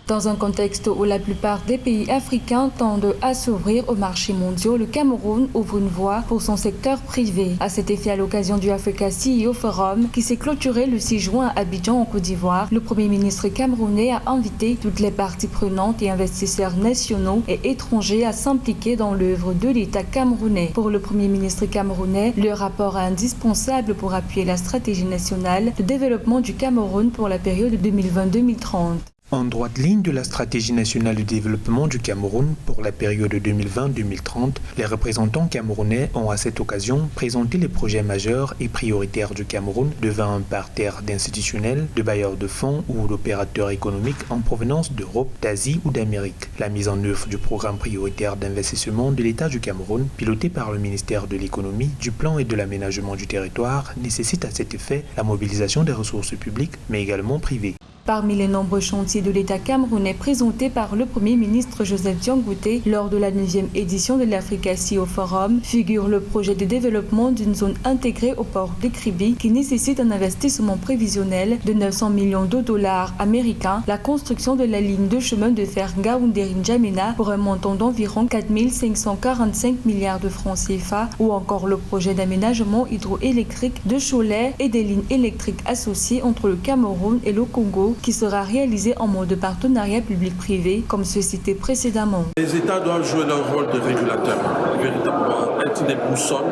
Dans un contexte où la plupart des pays africains tendent à s'ouvrir aux marchés mondiaux, le Cameroun ouvre une voie pour son secteur privé. À cet effet, à l'occasion du Africa CEO Forum qui s'est clôturé le 6 juin à Abidjan en Côte d'Ivoire, le Premier ministre camerounais a invité toutes les parties prenantes et investisseurs nationaux et étrangers à s'impliquer dans l'œuvre de l'État camerounais. Pour le Premier ministre camerounais, le rapport est indispensable pour appuyer la stratégie nationale de développement du Cameroun pour la période 2020-2030. En droite ligne de la stratégie nationale de développement du Cameroun pour la période 2020-2030, les représentants camerounais ont à cette occasion présenté les projets majeurs et prioritaires du Cameroun devant un parterre d'institutionnels, de bailleurs de fonds ou d'opérateurs économiques en provenance d'Europe, d'Asie ou d'Amérique. La mise en œuvre du programme prioritaire d'investissement de l'État du Cameroun, piloté par le ministère de l'Économie, du Plan et de l'Aménagement du Territoire, nécessite à cet effet la mobilisation des ressources publiques, mais également privées. Parmi les nombreux chantiers de l'État camerounais présentés par le Premier ministre Joseph Diangote lors de la 9e édition de l'Africa CEO Forum figure le projet de développement d'une zone intégrée au port de Kribi qui nécessite un investissement prévisionnel de 900 millions de dollars américains, la construction de la ligne de chemin de fer Ngaoundérine-N'Djamena pour un montant d'environ 4 545 milliards de francs CFA ou encore le projet d'aménagement hydroélectrique de Cholet et des lignes électriques associées entre le Cameroun et le Congo qui sera réalisé en mode partenariat public-privé, comme ce cité précédemment. Les États doivent jouer leur rôle de régulateur, véritablement être des boussoles.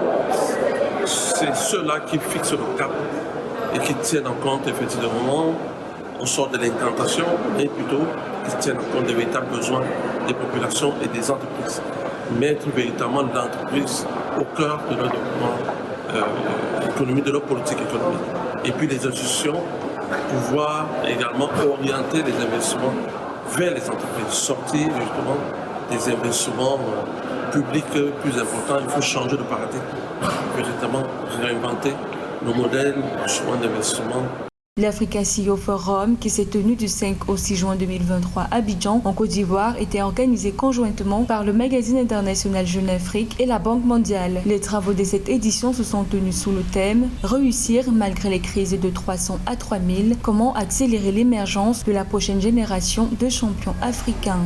C'est ceux-là qui fixent le cap et qui tiennent en compte effectivement, on sort de l'incantation, et plutôt qui tiennent en compte des véritables besoins des populations et des entreprises. Mettre véritablement l'entreprise au cœur de leur développement économique, de leur politique économique. Et puis les institutions pouvoir également orienter les investissements vers les entreprises, sortir justement des investissements publics plus importants. Il faut changer de paradigme, véritablement réinventer nos modèles souvent d'investissement. L'Africa CEO Forum, qui s'est tenu du 5 au 6 juin 2023 à Abidjan, en Côte d'Ivoire, était organisé conjointement par le magazine international Jeune Afrique et la Banque mondiale. Les travaux de cette édition se sont tenus sous le thème « Réussir malgré les crises de 300 à 3000, comment accélérer l'émergence de la prochaine génération de champions africains ».